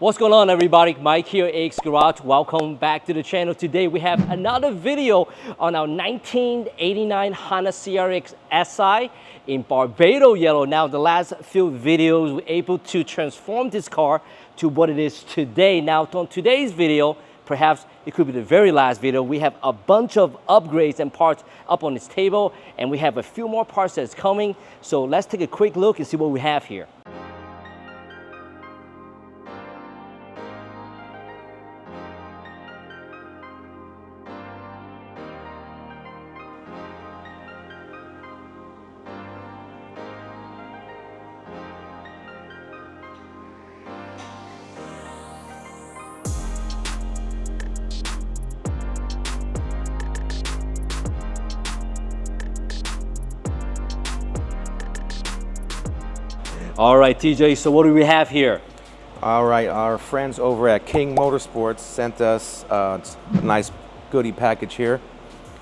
What's going on, everybody? Mike here, AX Garage. Welcome back to the channel. Today we have another video on our 1989 Honda CRX Si in Barbados Yellow. Now, the last few videos, we were able to transform this car to what it is today. Now, on today's video, perhaps it could be the very last video, we have a bunch of upgrades and parts up on this table, and we have a few more parts that's coming. So let's take a quick look and see what we have here. All right, TJ, so what do we have here? All right, our friends over at King Motorsports sent us a nice goodie package here.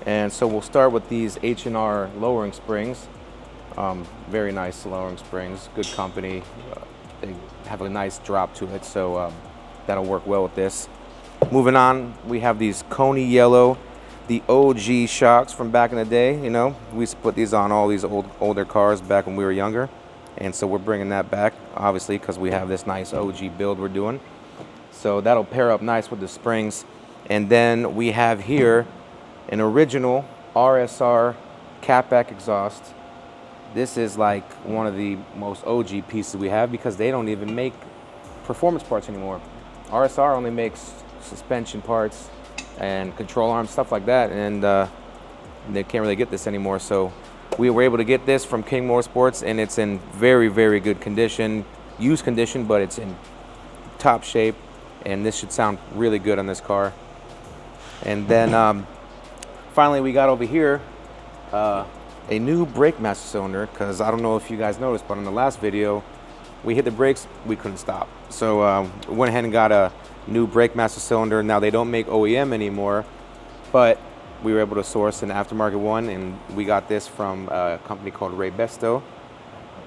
And so we'll start with these H&R lowering springs. Very nice lowering springs, good company. They have a nice drop to it, so that'll work well with this. Moving on, we have these Koni yellow, the OG shocks from back in the day. You know, we used to put these on all these older cars back when we were younger. And so we're bringing that back, obviously, because we have this nice OG build we're doing. So that'll pair up nice with the springs. And then we have here an original RSR catback exhaust. This is like one of the most OG pieces we have because they don't even make performance parts anymore. RSR only makes suspension parts and control arms, stuff like that. And they can't really get this anymore. So we were able to get this from King Motorsports, and it's in very, very good condition, used condition, but it's in top shape, and this should sound really good on this car. And then finally we got over here a new brake master cylinder, because I don't know if you guys noticed, but in the last video we hit the brakes, we couldn't stop. So we went ahead and got a new brake master cylinder. Now they don't make OEM anymore, but we were able to source an aftermarket one, and we got this from a company called Ray Besto.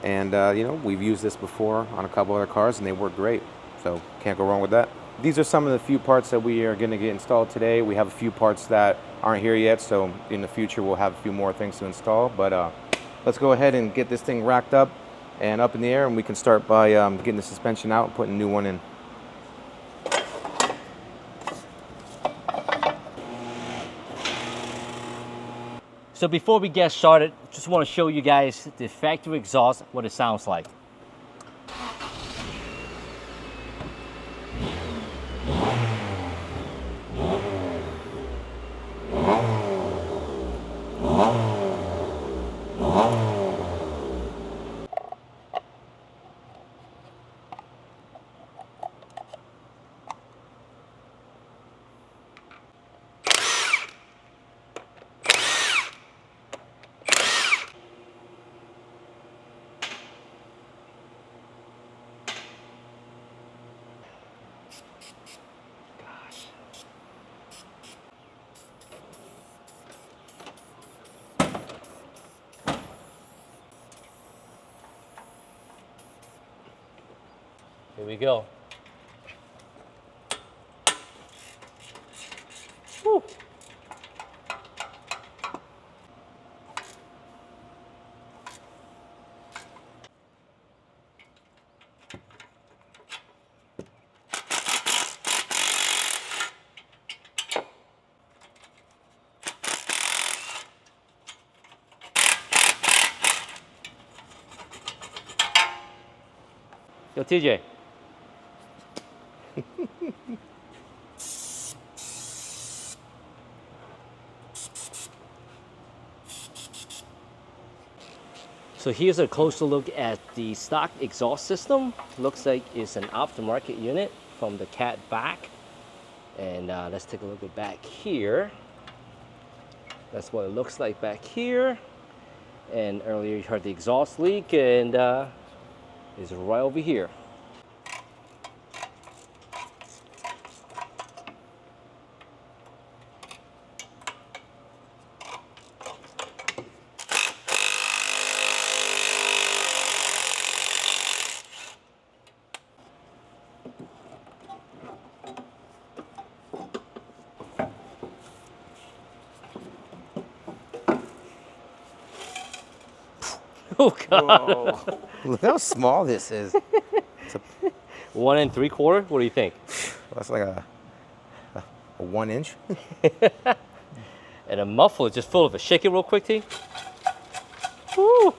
And you know, we've used this before on a couple other cars, and they work great. So can't go wrong with that. These are some of the few parts that we are going to get installed today. We have a few parts that aren't here yet, so in the future we'll have a few more things to install. But let's go ahead and get this thing racked up and up in the air, and we can start by getting the suspension out and putting a new one in. So before we get started, just want to show you guys the factory exhaust, what it sounds like. Here we go. Woo. Yo, TJ. So here's a closer look at the stock exhaust system. Looks like it's an aftermarket unit from the cat back. And let's take a look at back here. That's what it looks like back here. And earlier you heard the exhaust leak, and it's right over here. Oh God. Whoa. Look how small this is. It's 1 3/4. What do you think? that's like a 1 inch. And a muffler just full of it. Shake it real quick, T. Woo.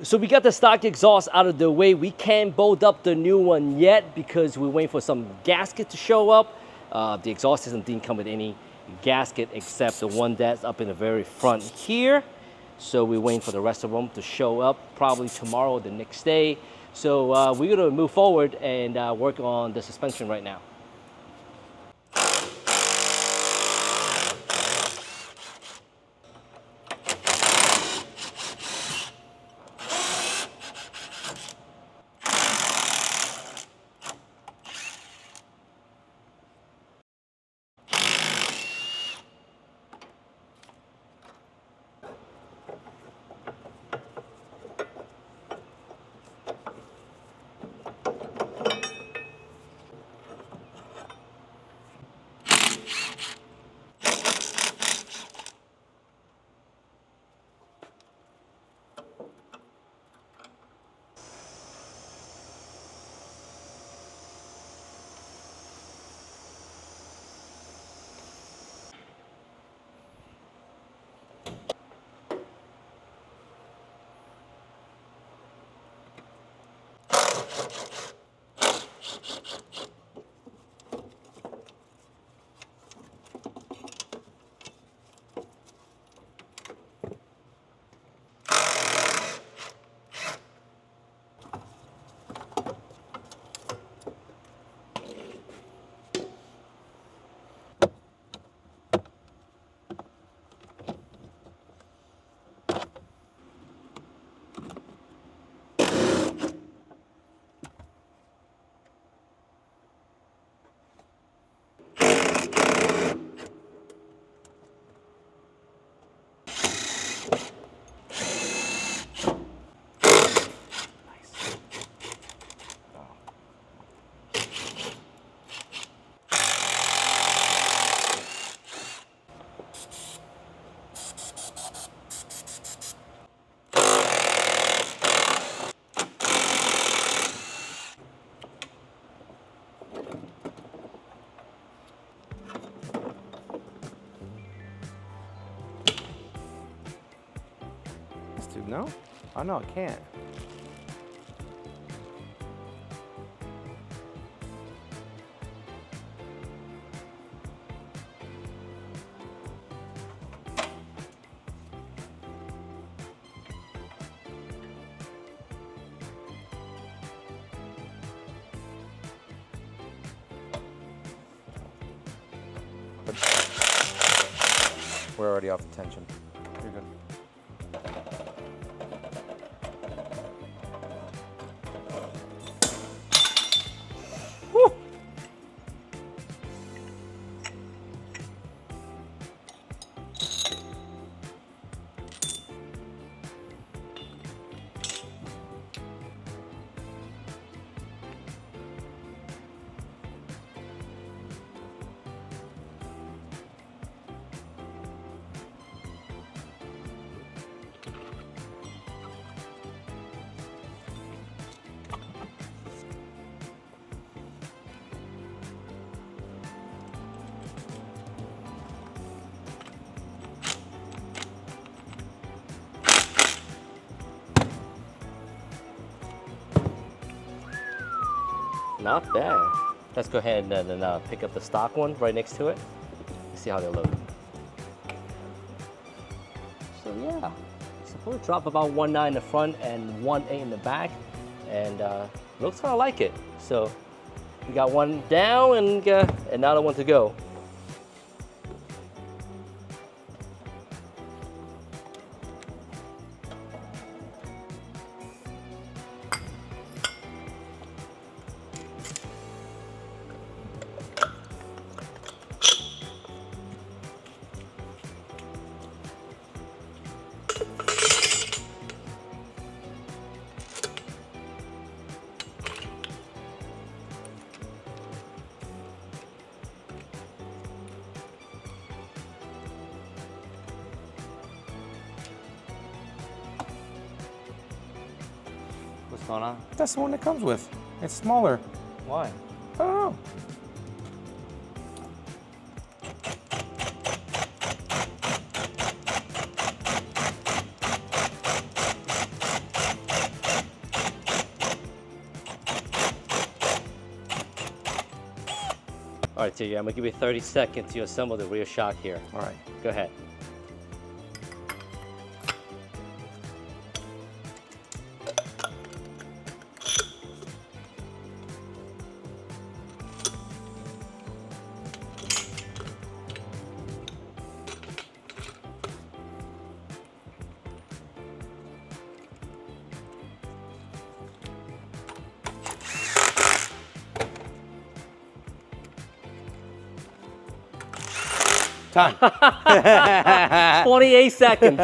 So we got the stock exhaust out of the way. We can't bolt up the new one yet because we're waiting for some gasket to show up. The exhaust system didn't come with any gasket except the one that's up in the very front here. So we're waiting for the rest of them to show up probably tomorrow or the next day. So we're gonna move forward and work on the suspension right now. No? Oh no, it can't. We're already off the tension. You're good. Not bad. Let's go ahead and pick up the stock one right next to it. See how they look. So yeah, so we'll drop about 1.9 in the front and 1.8 in the back, and looks kind of like it. So we got one down and another one to go. What's going on? That's the one that comes with. It's smaller. Why? I don't know. All right, TJ, I'm gonna give you 30 seconds to assemble the rear shock here. All right. Go ahead. Time. 28 seconds.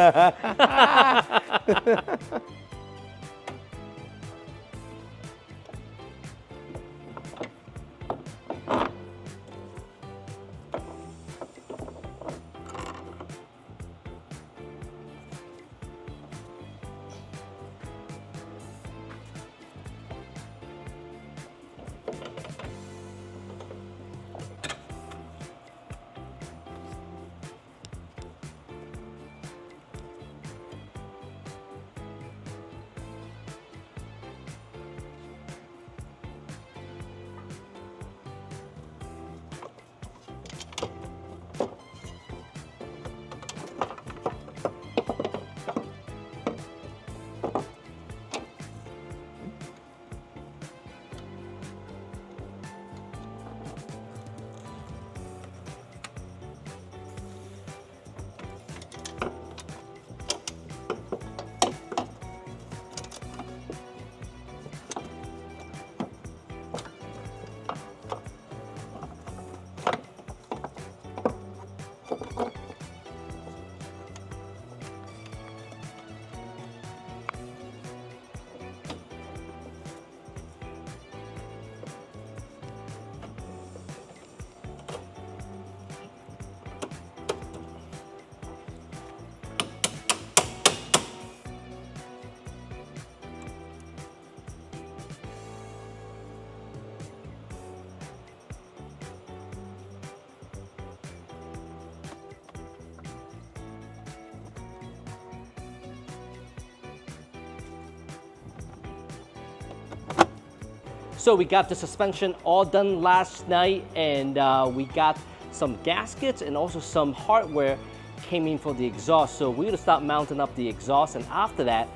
So we got the suspension all done last night, and we got some gaskets and also some hardware came in for the exhaust. So we're gonna start mounting up the exhaust, and after that,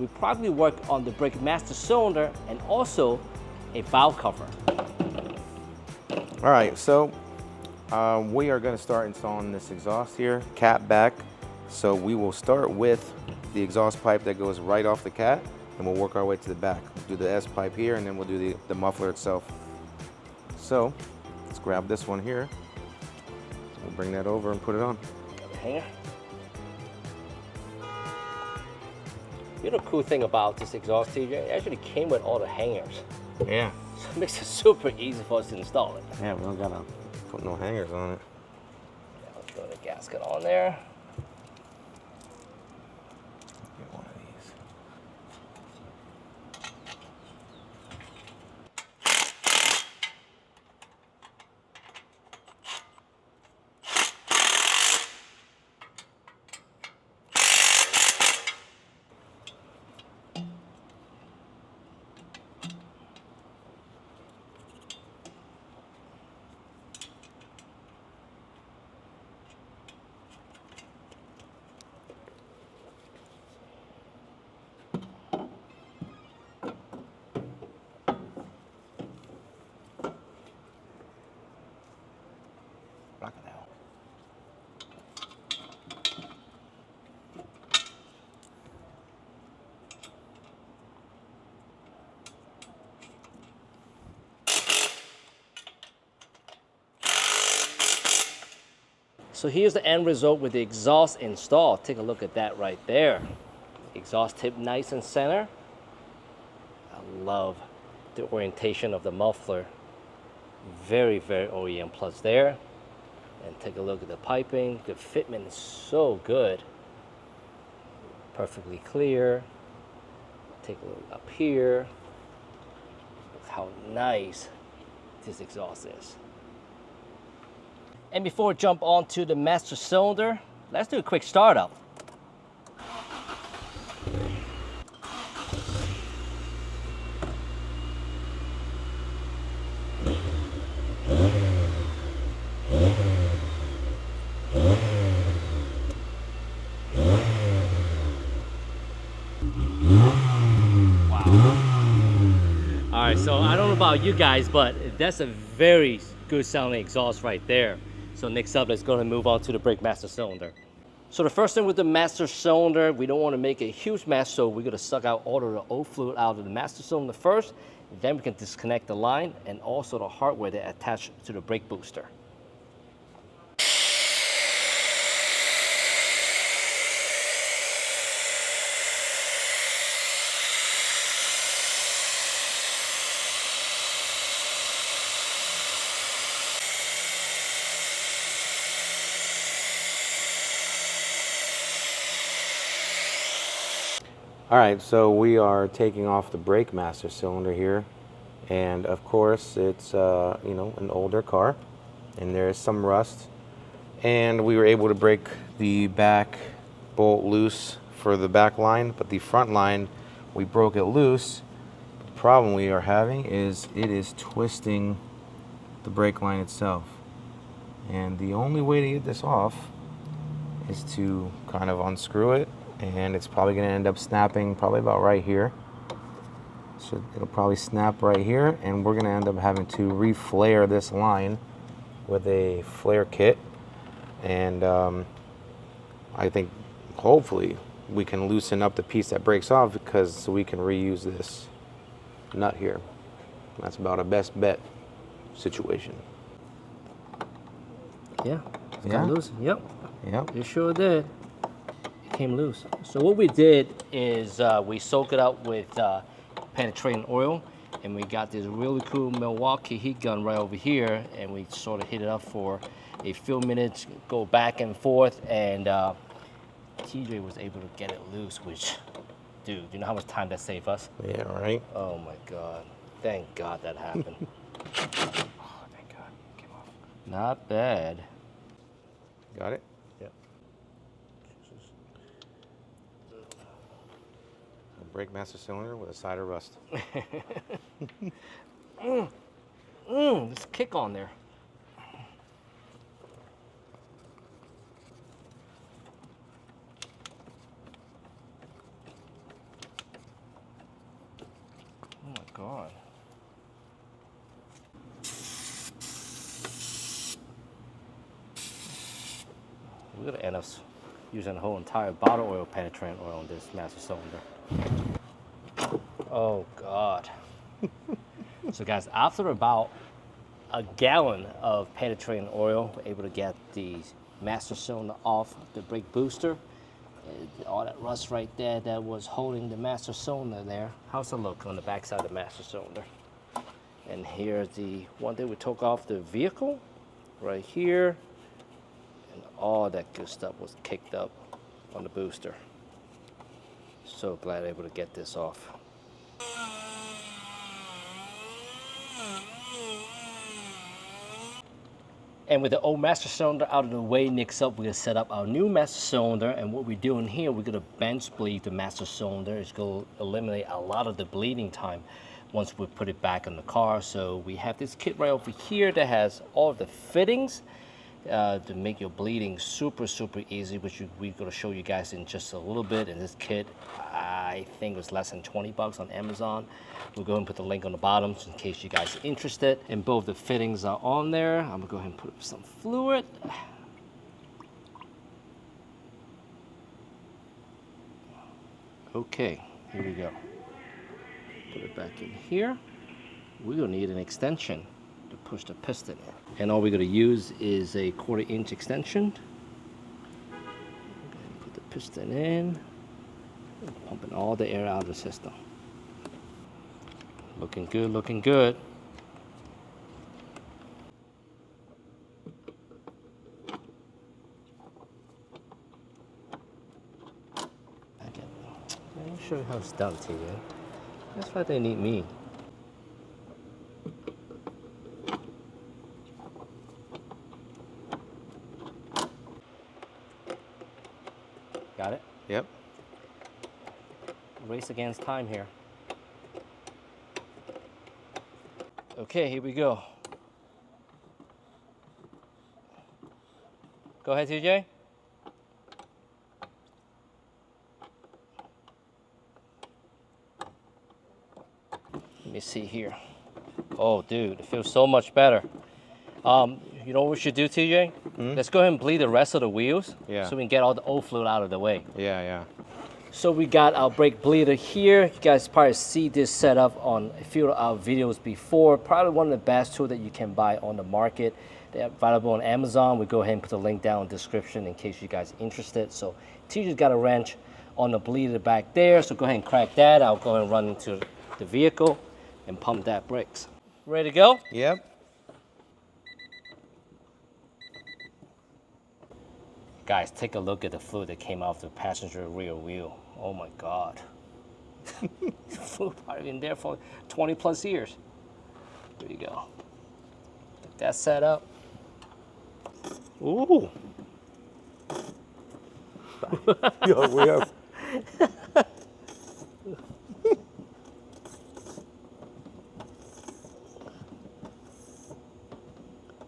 we probably work on the brake master cylinder and also a valve cover. All right, so we are going to start installing this exhaust here, cat back. So we will start with the exhaust pipe that goes right off the cat, and we'll work our way to the back. We'll do the S pipe here, and then we'll do the muffler itself. So let's grab this one here. We'll bring that over and put it on. Hanger. You know the cool thing about this exhaust, TJ? It actually came with all the hangers. Yeah. So it makes it super easy for us to install it. Yeah, we don't gotta put no hangers on it. Yeah, let's throw the gasket on there. Get one of these. Block it out. So here's the end result with the exhaust installed. Take a look at that right there. Exhaust tip nice and center. I love the orientation of the muffler. Very, very OEM plus there. And take a look at the piping. The fitment is so good. Perfectly clear. Take a look up here. Look how nice this exhaust is. And before we jump onto the master cylinder, let's do a quick startup. All right, so I don't know about you guys, but that's a very good sounding exhaust right there. So next up, let's go ahead and move on to the brake master cylinder. So the first thing with the master cylinder, we don't want to make a huge mess, so we're going to suck out all of the old fluid out of the master cylinder first. Then we can disconnect the line and also the hardware that attached to the brake booster. All right, so we are taking off the brake master cylinder here, and of course it's you know, an older car, and there is some rust, and we were able to break the back bolt loose for the back line, but the front line we broke it loose. The problem we are having is it is twisting the brake line itself, and the only way to get this off is to kind of unscrew it. And it's probably going to end up snapping probably about right here. So it'll probably snap right here, and we're going to end up having to reflare this line with a flare kit. And I think hopefully we can loosen up the piece that breaks off, because we can reuse this nut here. That's about a best bet situation. Yeah, it's Yeah. loose. Yep. Yep. It sure did. Came loose. So what we did is we soak it up with penetrating oil, and we got this really cool Milwaukee heat gun right over here, and we sort of heat it up for a few minutes, go back and forth, and TJ was able to get it loose, which, dude, you know how much time that saved us? Yeah, right? Oh my God. Thank God that happened. Oh, thank God. Came off. Not bad. Got it? Yep. Brake master cylinder with a side of rust. There's kick on there. Oh my God. We're gonna end up using the whole entire bottle oil, penetrating oil on this master cylinder. Oh God. So guys, after about a gallon of penetrating oil, we're able to get the master cylinder off the brake booster. All that rust right there that was holding the master cylinder there. How's it look on the back side of the master cylinder? And here's the one that we took off the vehicle, right here. And all that good stuff was kicked up on the booster. So glad able to get this off. And with the old master cylinder out of the way, next up we're gonna set up our new master cylinder. And what we're doing here, we're gonna bench bleed the master cylinder. It's gonna eliminate a lot of the bleeding time once we put it back in the car. So we have this kit right over here that has all of the fittings to make your bleeding super easy, which we're going to show you guys in just a little bit. And this kit, I think, was less than 20 bucks on Amazon. We'll go ahead and put the link on the bottom in case you guys are interested. And both the fittings are on there. I'm gonna go ahead and put some fluid. Okay, here we go. Put it back in here. We're gonna need an extension to push the piston in. And all we're gonna use is a 1/4-inch extension. Put the piston in, pumping all the air out of the system. Looking good, looking good. Let me show you how it's done, TJ. That's why they need me. Got it? Yep. Race against time here. Okay, here we go. Go ahead, TJ. Let me see here. Oh, dude, it feels so much better. You know what we should do, TJ? Let's go ahead and bleed the rest of the wheels, Yeah. so we can get all the old fluid out of the way. Yeah. So we got our brake bleeder here. You guys probably see this setup on a few of our videos before. Probably one of the best tools that you can buy on the market. They're available on Amazon. We go ahead and put the link down in the description in case you guys are interested. So TJ's got a wrench on the bleeder back there. So go ahead and crack that. I'll go ahead and run into the vehicle and pump that brakes. Ready to go? Yep. Guys, take a look at the fluid that came off the passenger rear wheel. Oh my God. Fluid probably been there for 20 plus years. There you go. Get that set up. Ooh. Yo, we have.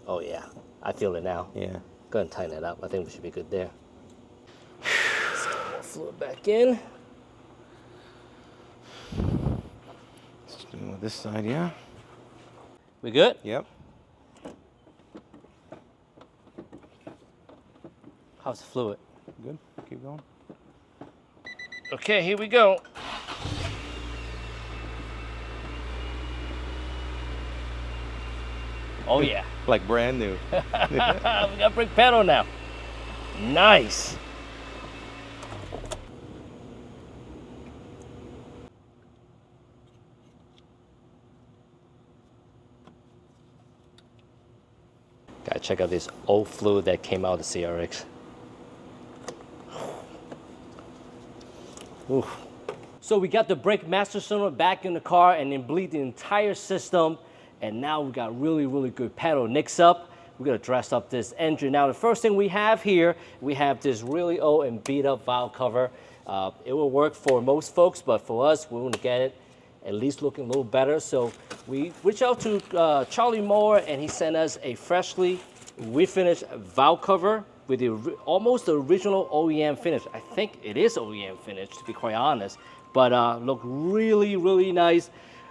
Oh yeah, I feel it now. Yeah. Go ahead and tighten it up. I think we should be good there. Let's get more fluid back in. Let's do it with this side, yeah. We good? Yep. How's the fluid? Good. Keep going. Okay, here we go. Oh yeah. Like brand new. We got brake pedal now. Nice. Gotta check out this old fluid that came out of the CRX. Ooh. So we got the brake master cylinder back in the car and then bleed the entire system. And now we got really, really good pedal. Next up, we're gonna dress up this engine. Now the first thing we have here, we have this really old and beat up valve cover. It will work for most folks, but for us, we want to get it at least looking a little better. So we reached out to Charlie Moore and he sent us a freshly refinished valve cover with almost the original OEM finish. I think it is OEM finish, to be quite honest, but look really, really nice.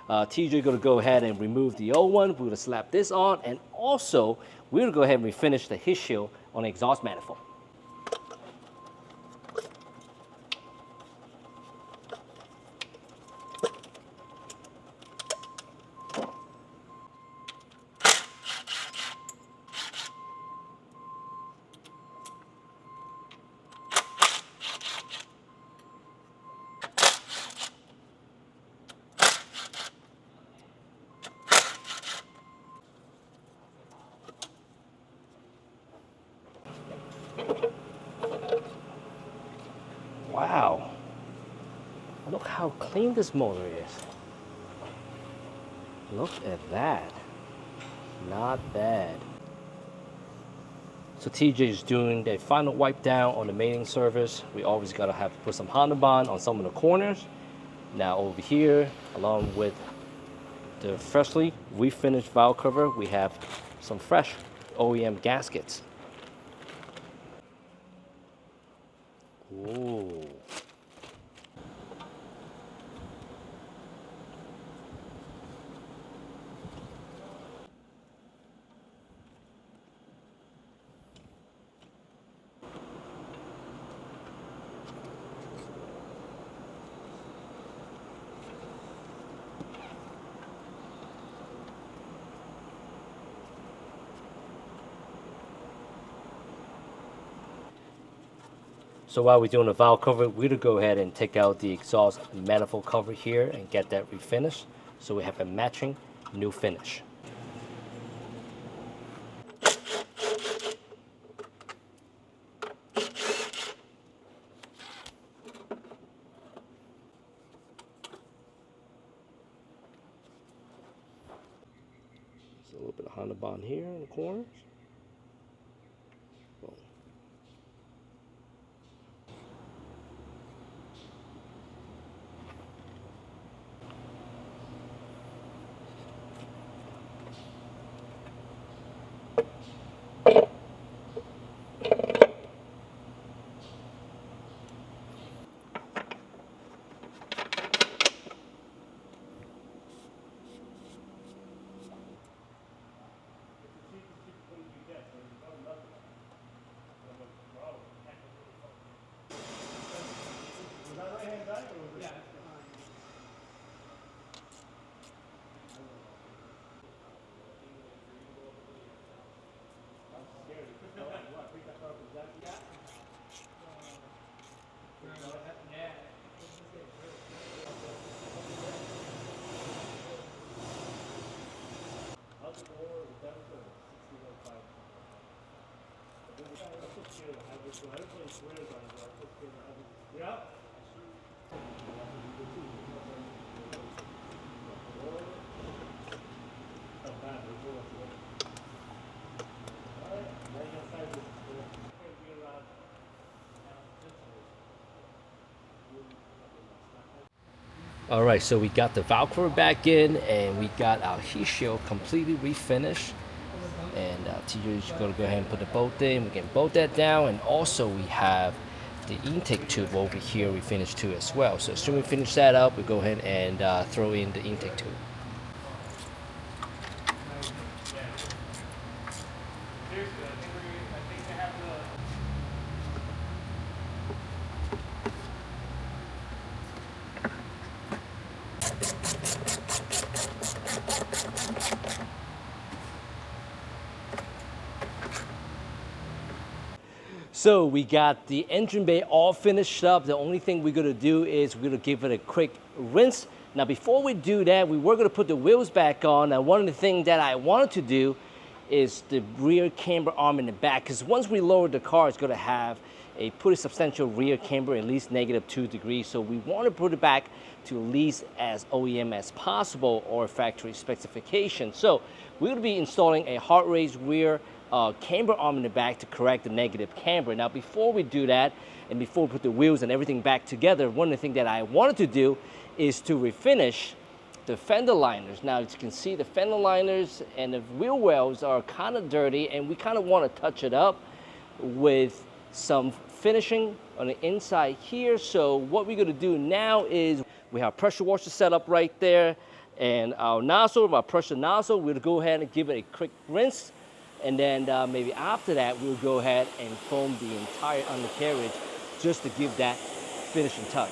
TJ gonna go ahead and remove the old one. We're gonna slap this on, and also we're gonna go ahead and refinish the heat shield on the exhaust manifold. Wow, look how clean this motor is. Look at that, not bad. So TJ is doing the final wipe down on the mating surface. We always gotta have to put some Honda bond on some of the corners. Now over here, along with the freshly refinished valve cover, we have some fresh OEM gaskets. Ooh. So while we're doing the valve cover, we're gonna go ahead and take out the exhaust manifold cover here and get that refinished. So we have a matching new finish. A little bit of Honda bond here in the corners. Boom. All right, so we got the valve cover back in, and we got our heat shield completely refinished. And TJ is going to go ahead and put the bolt in. We can bolt that down, and also we have the intake tube over here we finished too as well. So as soon as we finish that up, we go ahead and throw in the intake tube. So we got the engine bay all finished up. The only thing we're gonna do is we're gonna give it a quick rinse. Now before we do that, we were gonna put the wheels back on. Now one of the things that I wanted to do is the rear camber arm in the back, because once we lower the car, it's gonna have a pretty substantial rear camber, at least -2 degrees. So we want to put it back to at least as OEM as possible, or factory specification. So we're gonna be installing a Hardrace rear camber arm in the back to correct the negative camber. Now before we do that, and before we put the wheels and everything back together, one of the things that I wanted to do is to refinish the fender liners. Now as you can see, the fender liners and the wheel wells are kind of dirty, and we kind of want to touch it up with some finishing on the inside here. So what we're going to do now is we have pressure washer set up right there, and our nozzle, my pressure nozzle, we'll go ahead and give it a quick rinse. And then maybe after that, we'll go ahead and foam the entire undercarriage just to give that finishing touch.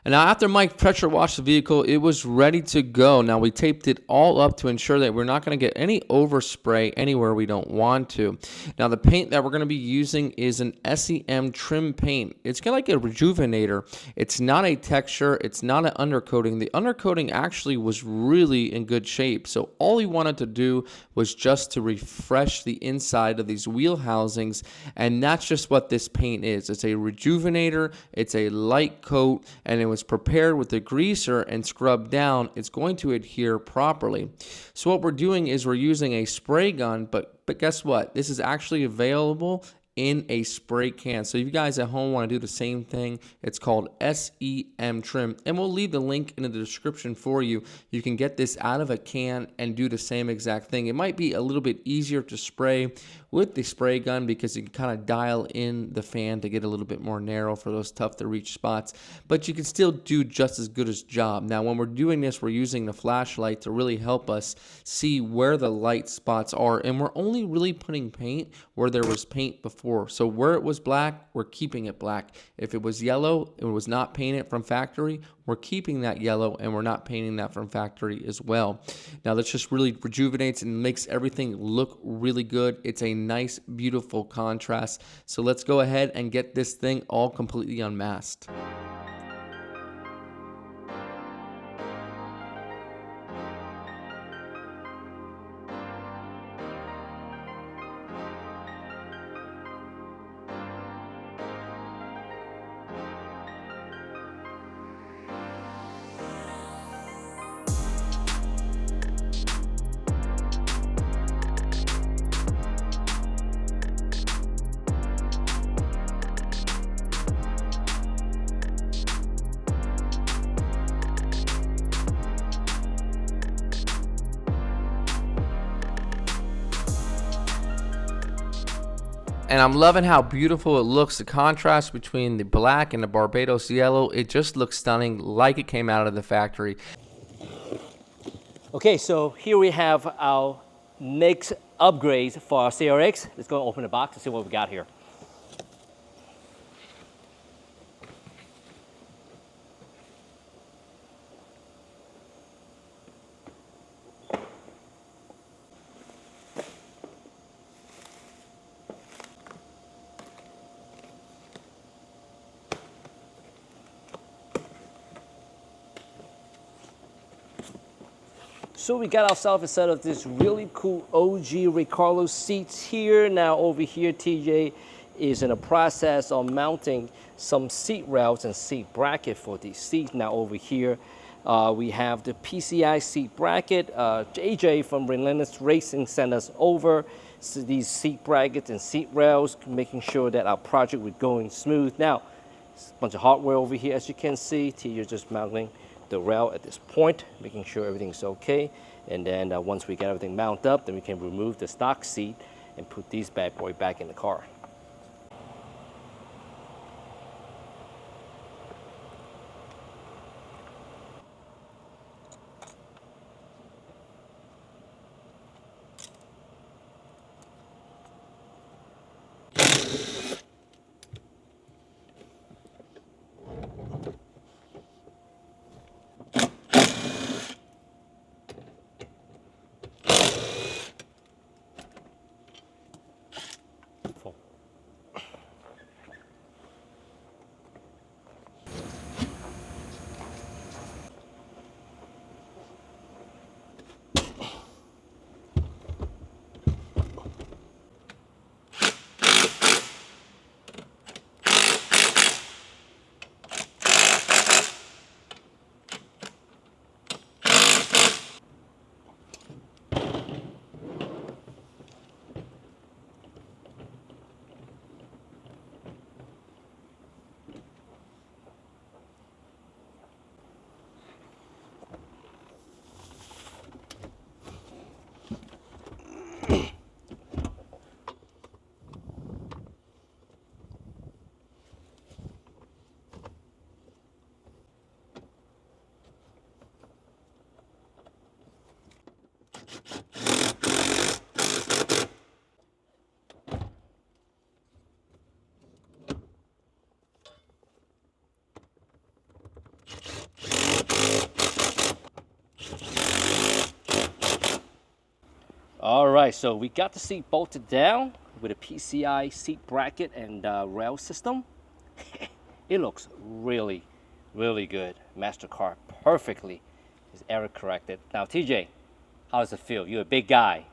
And now after Mike pressure washed the vehicle, it was ready to go. Now we taped it all up to ensure that we're not going to get any overspray anywhere we don't want to. Now the paint that we're going to be using is an SEM trim paint. It's kind of like a rejuvenator. It's not a texture. It's not an undercoating. The undercoating actually was really in good shape. So all we wanted to do was just to refresh the inside of these wheel housings, and that's just what this paint is. It's a rejuvenator, it's a light coat, and it was prepared with a greaser and scrubbed down. It's going to adhere properly. So what we're doing is we're using a spray gun, but guess what? This is actually available in a spray can. So if you guys at home want to do the same thing, it's called SEM Trim, and we'll leave the link in the description for you. You can get this out of a can and do the same exact thing. It might be a little bit easier to spray with the spray gun because you can kind of dial in the fan to get a little bit more narrow for those tough to reach spots, but you can still do just as good a job. Now when we're doing this, we're using the flashlight to really help us see where the light spots are, and we're only really putting paint where there was paint before. So where it was black, we're keeping it black. If it was yellow, it was not painted from factory, we're keeping that yellow and we're not painting that from factory as well. Now this just really rejuvenates and makes everything look really good. It's a nice, beautiful contrast. So let's go ahead and get this thing all completely unmasked. And I'm loving how beautiful it looks. The contrast between the black and the Barbados yellow, it just looks stunning, like it came out of the factory. Okay, so here we have our next upgrades for our CRX. Let's go open the box and see what we got here. So we got ourselves a set of this really cool OG Ricardo seats here. Now over here, TJ is in a process of mounting some seat rails and seat bracket for these seats. Now over here, we have the PCI seat bracket. JJ from Relentless Racing sent us over these seat brackets and seat rails, making sure that our project was going smooth. Now, a bunch of hardware over here, as you can see. TJ just mounting the rail at this point, making sure everything's okay. And then once we get everything mounted up, then we can remove the stock seat and put these bad boy back in the car. All right, so we got the seat bolted down with a PCI seat bracket and rail system. It looks really, really good. MasterCard perfectly is error corrected. Now, TJ, how does it feel? You're a big guy.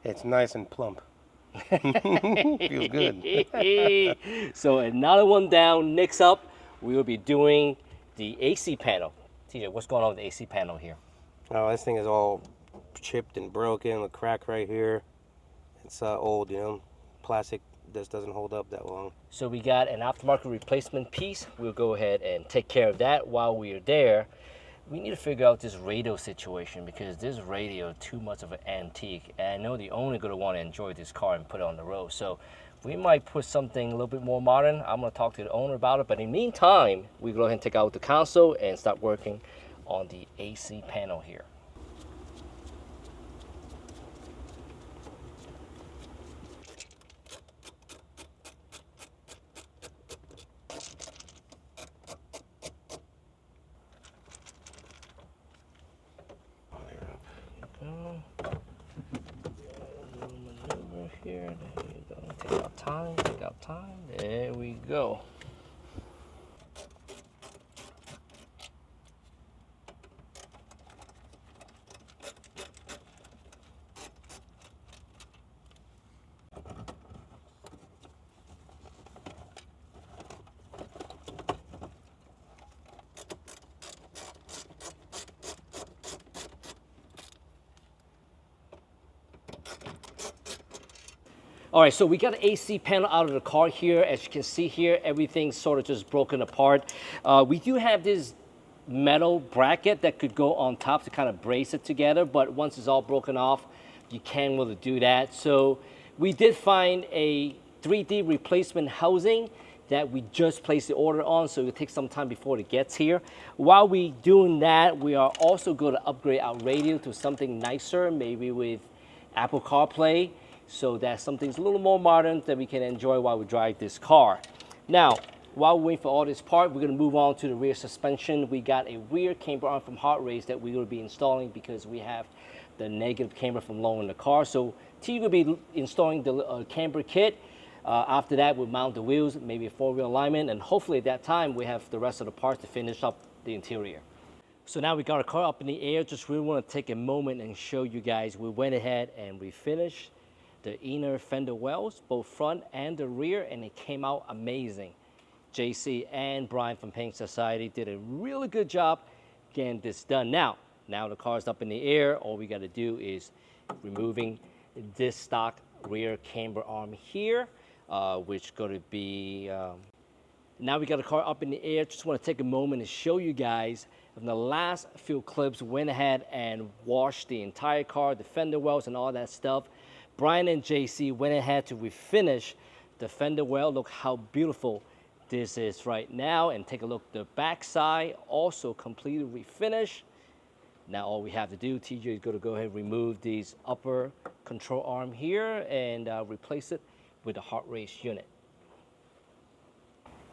It's nice and plump. Feels good. So another one down. Next up, we will be doing the AC panel. TJ, what's going on with the AC panel here? Oh, this thing is all chipped and broken. The crack right here. It's old, you know. Plastic just doesn't hold up that long. So we got an aftermarket replacement piece. We'll go ahead and take care of that while we're there. We need to figure out this radio situation because this radio too much of an antique. And I know the owner is going to want to enjoy this car and put it on the road. So we might put something a little bit more modern. I'm going to talk to the owner about it. But in the meantime, we go ahead and take out the console and start working on the AC panel here. Maneuver here. There you go. Take out time. Take out time. There we go. All right, so we got the AC panel out of the car here. As you can see here, everything's sort of just broken apart. We do have this metal bracket that could go on top to kind of brace it together, but once it's all broken off, you can't really do that. So we did find a 3D replacement housing that we just placed the order on, so it'll take some time before it gets here. While we doing that, we are also going to upgrade our radio to something nicer, maybe with Apple CarPlay, so that something's a little more modern that we can enjoy while we drive this car. Now, while we're waiting for all this part, we're gonna move on to the rear suspension. We got a rear camber arm from Hardrace that we're gonna be installing because we have the negative camber from low in the car. So T will be installing the camber kit. After that, we'll mount the wheels, maybe a 4-wheel alignment, and hopefully at that time, we have the rest of the parts to finish up the interior. So now we got our car up in the air. Just really wanna take a moment and show you guys, we went ahead and we finished the inner fender wells, both front and the rear, and it came out amazing. JC and Brian from Paint Society did a really good job getting this done. Now the car's up in the air. All we got to do is removing this stock rear camber arm here, which going to be, now we got the car up in the air. Just want to take a moment and show you guys, in the last few clips, went ahead and washed the entire car, the fender wells and all that stuff. Brian and JC went ahead to refinish the fender well. Look how beautiful this is right now. And take a look, the back side also completely refinished. Now all we have to do, TJ is going to go ahead and remove these upper control arm here and replace it with the Hardrace unit.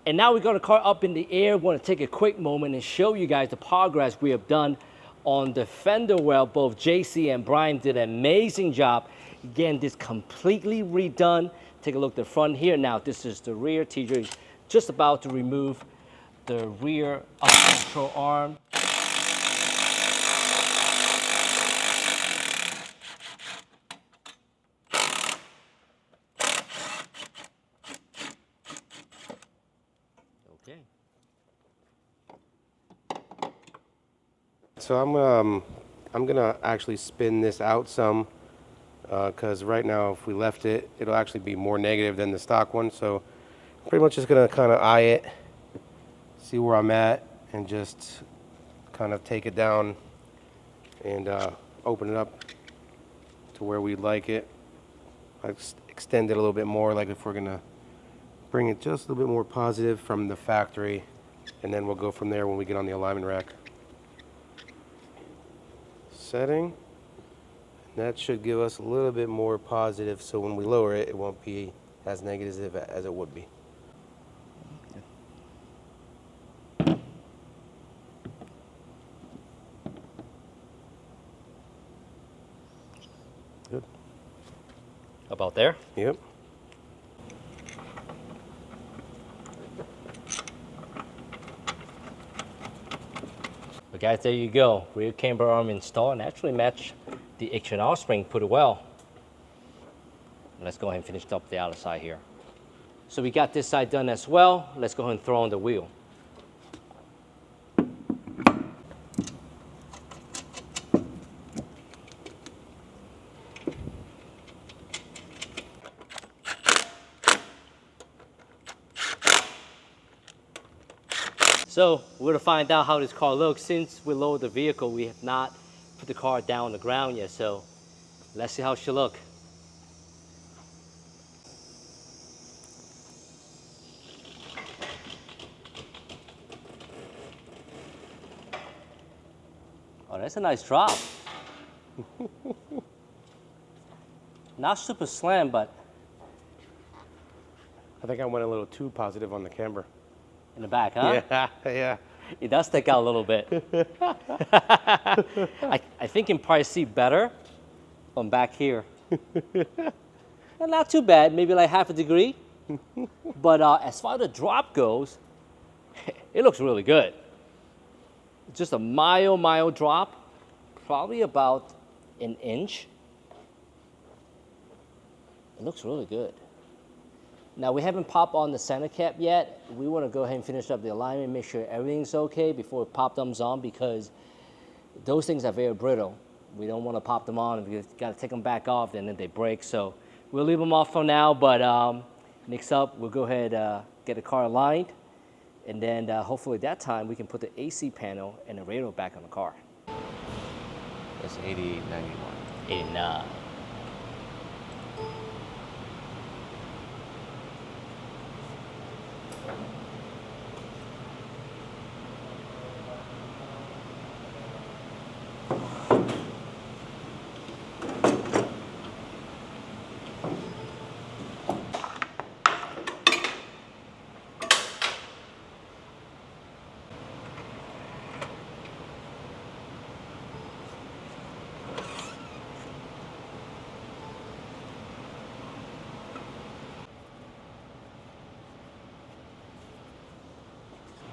And now we got the car up in the air. Want to take a quick moment and show you guys the progress we have done on the fender well. Both JC and Brian did an amazing job getting this completely redone. Take a look at the front here. Now this is the rear. TJ is just about to remove the rear upper control arm. Okay. So I'm gonna actually spin this out some because right now if we left it, it'll actually be more negative than the stock one. So pretty much just gonna kind of eye it, see where I'm at, and just kind of take it down and open it up to where we'd like it. I extend it a little bit more, like if we're gonna bring it just a little bit more positive from the factory, and then we'll go from there when we get on the alignment rack. Setting. That should give us a little bit more positive, so when we lower it, it won't be as negative as it would be. Good. About there? Yep. But guys, there you go. Rear camber arm installed and actually match the H&R spring pretty well. Let's go ahead and finish up the other side here. So we got this side done as well. Let's go ahead and throw on the wheel. So we're gonna find out how this car looks. Since we lowered the vehicle, we have not put the car down on the ground yet. So let's see how she look. Oh, that's a nice drop. Not super slam, but I think I went a little too positive on the camber. in the back, huh? Yeah, yeah. It does stick out a little bit. I think you can probably see better from back here. Well, not too bad, maybe like half a degree. But as far as the drop goes, it looks really good. Just a mild drop, probably about an inch. It looks really good. Now we haven't popped on the center cap yet. We want to go ahead and finish up the alignment, make sure everything's okay before we pop them on, because those things are very brittle. We don't want to pop them on. We got to take them back off, and then they break. So we'll leave them off for now. But next up, we'll go ahead get the car aligned, and then hopefully that time we can put the AC panel and the radio back on the car. It's 8891. 89.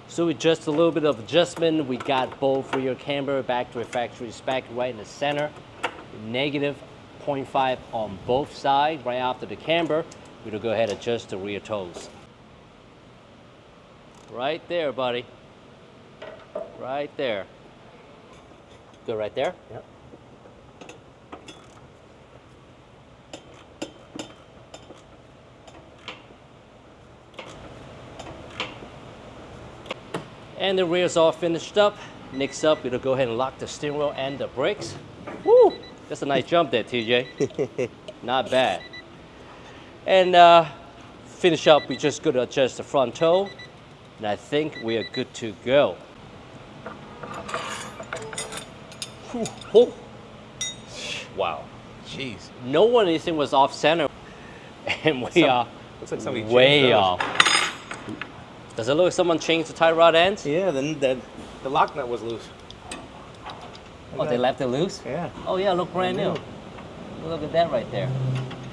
So with just a little bit of adjustment, we got both rear camber back to a factory spec right in the center. Negative 0.5 on both sides. Right after the camber, we'll go ahead and adjust the rear toes. Right there, buddy. Right there. Go right there? Yep. And the rear's all finished up. Next up, we'll go ahead and lock the steering wheel and the brakes. Woo! That's a nice jump there, TJ. Not bad. And finish up, we just going to adjust the front toe. And I think we are good to go. Oh. Wow. Jeez. No one anything was off center. And we are Looks like somebody way changed those. off. Does it look like someone changed the tie rod ends? Yeah, then the lock nut was loose. Oh, they left it loose? Yeah. Oh yeah, look brand new. Look at that right there.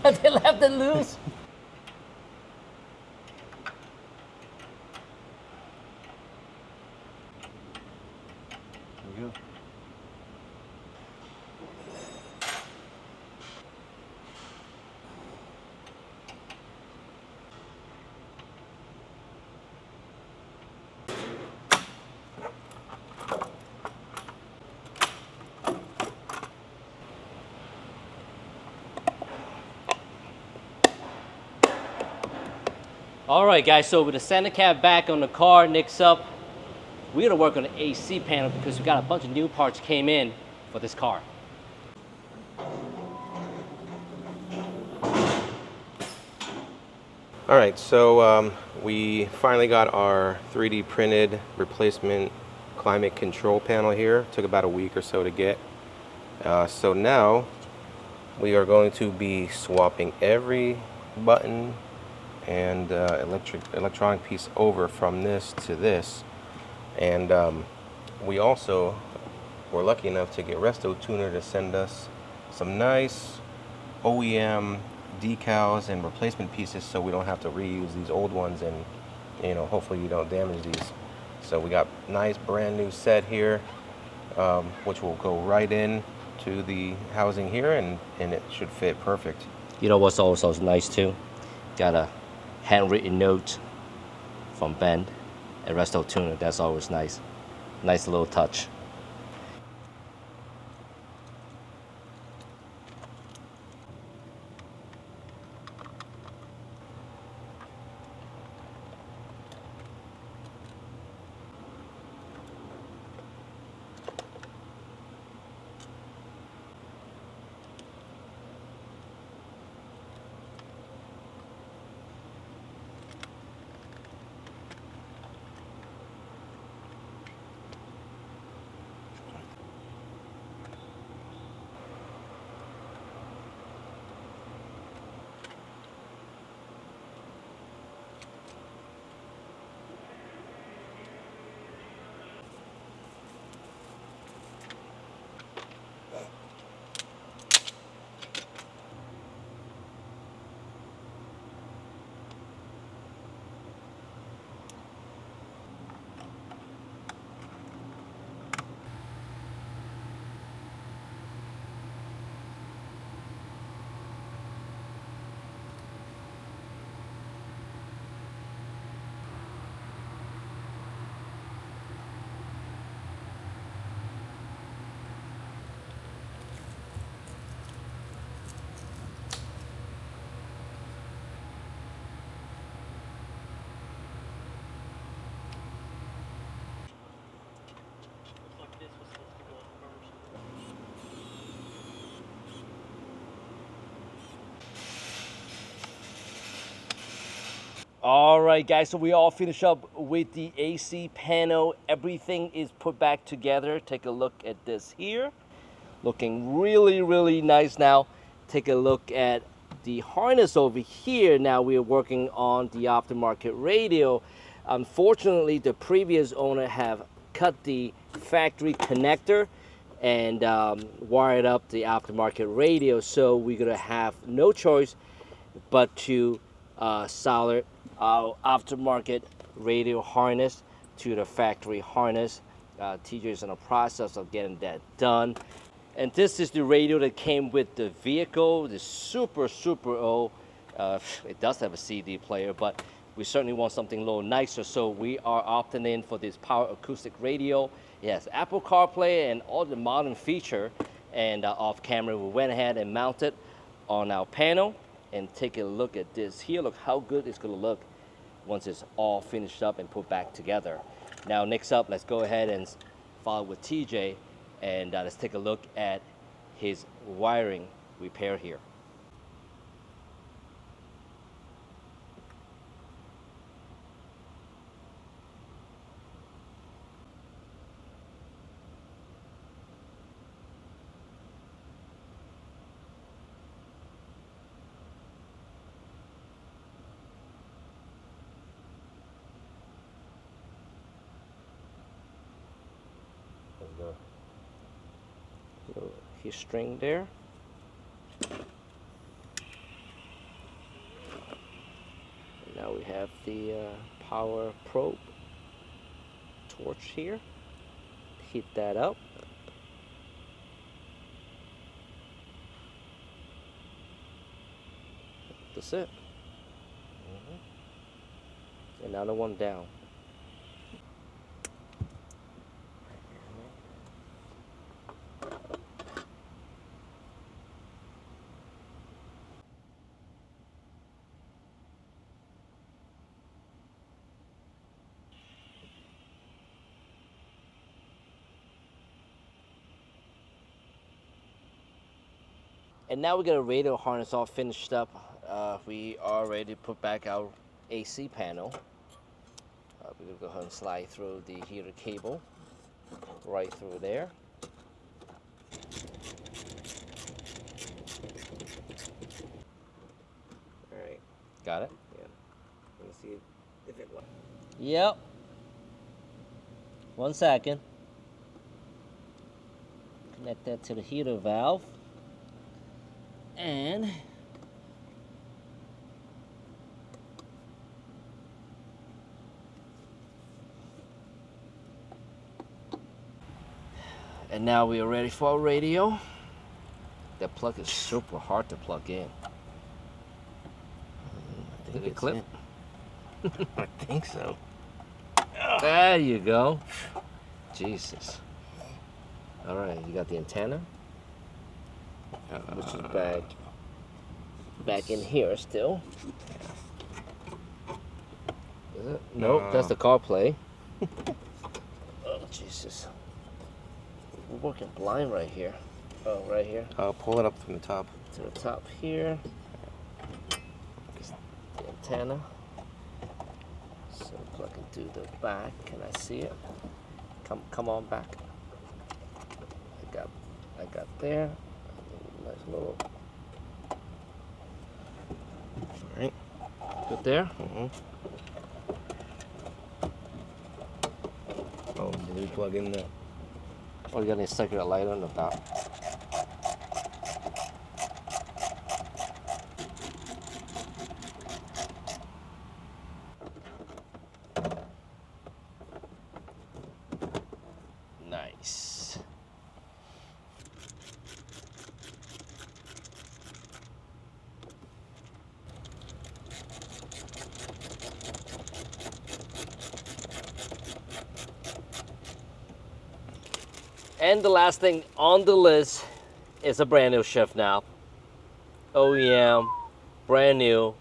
They left it loose. There we go. All right, guys, so with the center cap back on the car, next up, we're gonna work on the AC panel because we got a bunch of new parts came in for this car. All right, so we finally got our 3D printed replacement climate control panel here. Took about a week or so to get. So now we are going to be swapping every button and electronic piece over from this to this. And we also were lucky enough to get Resto Tuner to send us some nice OEM decals and replacement pieces so we don't have to reuse these old ones, and you know, hopefully you don't damage these. So we got nice brand new set here, which will go right in to the housing here, and it should fit perfect. You know what's also nice too? Got a handwritten note from Ben at Resto Tuner. That's always nice. Nice little touch. All right, guys, so we all finished up with the AC panel. Everything is put back together. Take a look at this here. Looking really, really nice now. Take a look at the harness over here. Now we're working on the aftermarket radio. Unfortunately, the previous owner have cut the factory connector and wired up the aftermarket radio. So we're gonna have no choice but to solder our aftermarket radio harness to the factory harness. TJ is in the process of getting that done. And this is the radio that came with the vehicle. The super old. It does have a CD player, but we certainly want something a little nicer, so we are opting in for this power acoustic radio. It has Apple CarPlay and all the modern feature. And off camera, we went ahead and mounted on our panel. And take a look at this here. Look how good it's gonna look once it's all finished up and put back together. Now next up, let's go ahead and follow with TJ, and let's take a look at his wiring repair here. Little his string there. And now we have the power probe torch here. Heat that up. That's it. Another one down. And now we got a radio harness all finished up. We are ready to put back our AC panel. We're gonna go ahead and slide through the heater cable right through there. All right, got it? Yeah. Let me see if it works. Yep. 1 second. Connect that to the heater valve. And And now we are ready for our radio. That plug is super hard to plug in. Did it clip? I think so. There you go. Jesus. All right, you got the antenna, which is back in here still. Is it? Nope, that's the CarPlay. Oh, Jesus. We're working blind right here. Oh, right here. Pull it up from the top. To the top here. The antenna. So plug into the back. Can I see it? Come on back. I got there. Nice little. All right. Good there. Oh, did we plug in the? Oh, you got any circular light on the top? Nice. And the last thing on the list is a brand new shift now. OEM, brand new.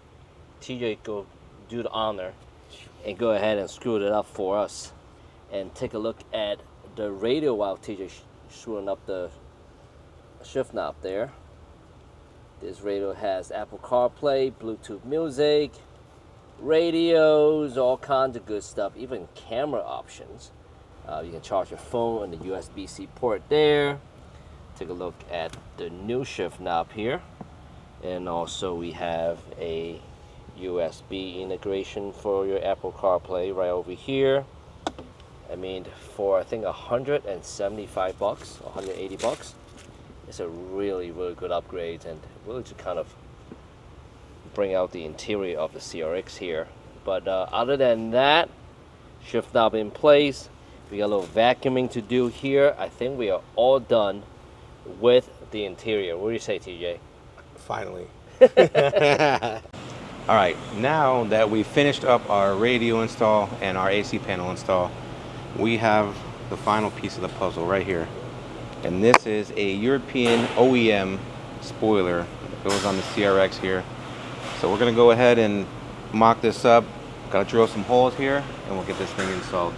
TJ, go do the honor and go ahead and screw it up for us. And take a look at the radio while TJ screwing up the shift knob there. This radio has Apple CarPlay, Bluetooth music, radios, all kinds of good stuff, even camera options. You can charge your phone on the USB-C port there. Take a look at the new shift knob here. And also we have a USB integration for your Apple CarPlay right over here. I mean, for I think $175, $180, it's a really, really good upgrade and really to kind of bring out the interior of the CRX here. But other than that, shift knob in place. We got a little vacuuming to do here. I think we are all done with the interior. What do you say, TJ? Finally. All right, now that we finished up our radio install and our AC panel install, we have the final piece of the puzzle right here. And this is a European OEM spoiler. It goes on the CRX here. So we're gonna go ahead and mock this up. Gotta drill some holes here and we'll get this thing installed.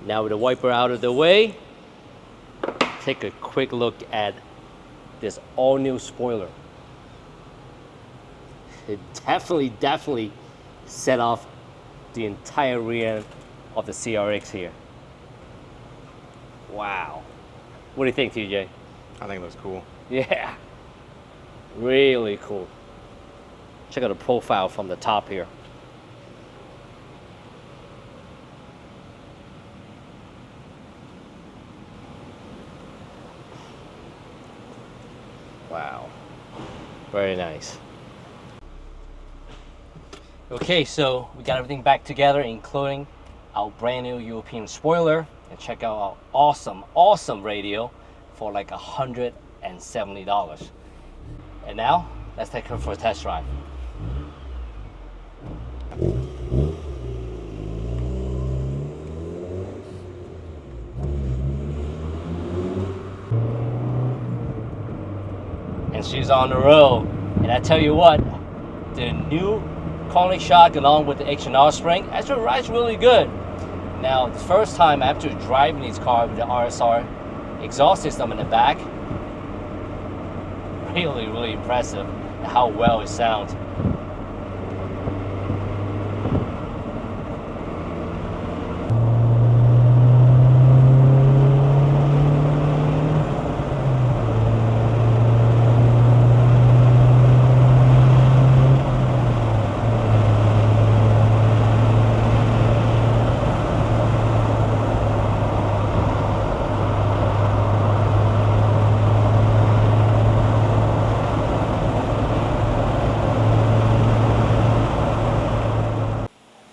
Now with the wiper out of the way, take a quick look at this all-new spoiler. It definitely set off the entire rear end of the CRX here. Wow. What do you think, TJ? I think it looks cool. Yeah. Really cool. Check out the profile from the top here. Wow. Very nice. Okay, so we got everything back together, including our brand new European spoiler. And check out our awesome radio for like $170. And now, let's take her for a test drive. And she's on the road. And I tell you what, the new Koni shock along with the H&R spring actually rides really good. Now, the first time after driving this car with the RSR exhaust system in the back, really impressive how well it sounds.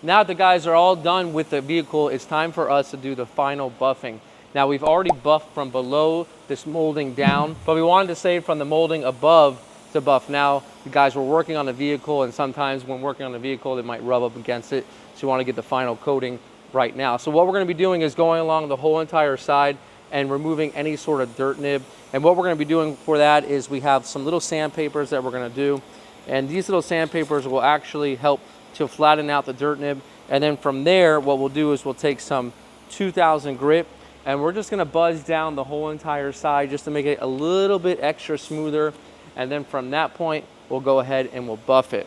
Now that the guys are all done with the vehicle, it's time for us to do the final buffing. Now we've already buffed from below this molding down, but we wanted to save from the molding above to buff. Now the guys were working on the vehicle, and sometimes when working on the vehicle, they might rub up against it. So we want to get the final coating right now. So what we're going to be doing is going along the whole entire side and removing any sort of dirt nib. And what we're going to be doing for that is we have some little sandpapers that we're going to do. And these little sandpapers will actually help to flatten out the dirt nib. And then from there, what we'll do is we'll take some 2000 grit and we're just gonna buzz down the whole entire side just to make it a little bit extra smoother. And then from that point, we'll go ahead and we'll buff it.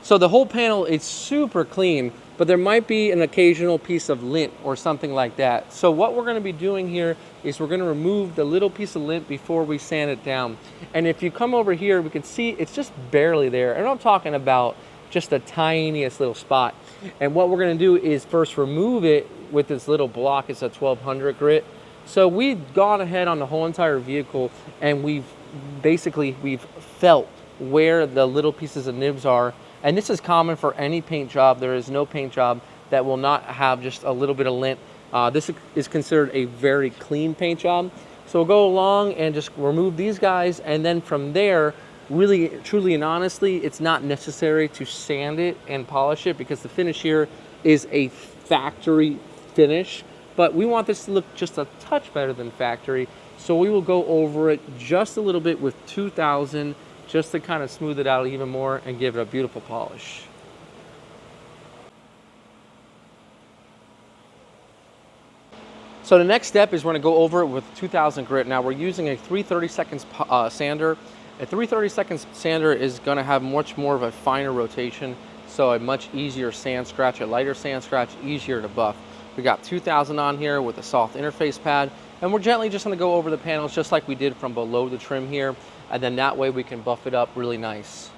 So the whole panel is super clean, but there might be an occasional piece of lint or something like that. So what we're gonna be doing here is we're gonna remove the little piece of lint before we sand it down. And if you come over here, we can see it's just barely there. And I'm talking about just the tiniest little spot. And what we're gonna do is first remove it with this little block. It's a 1200 grit. So we've gone ahead on the whole entire vehicle and we've felt where the little pieces of nibs are. And this is common for any paint job. There is no paint job that will not have just a little bit of lint. This is considered a very clean paint job. So we'll go along and just remove these guys. And then from there, really, truly, and honestly, it's not necessary to sand it and polish it because the finish here is a factory finish. But we want this to look just a touch better than factory. So we will go over it just a little bit with 2000 just to kind of smooth it out even more and give it a beautiful polish. So the next step is we're going to go over it with 2000 grit. Now we're using a 3/32 sander. A 3/32 sander is going to have much more of a finer rotation, so a much easier sand scratch, a lighter sand scratch, easier to buff. We got 2000 on here with a soft interface pad, and we're gently just going to go over the panels just like we did from below the trim here, and then that way we can buff it up really nice.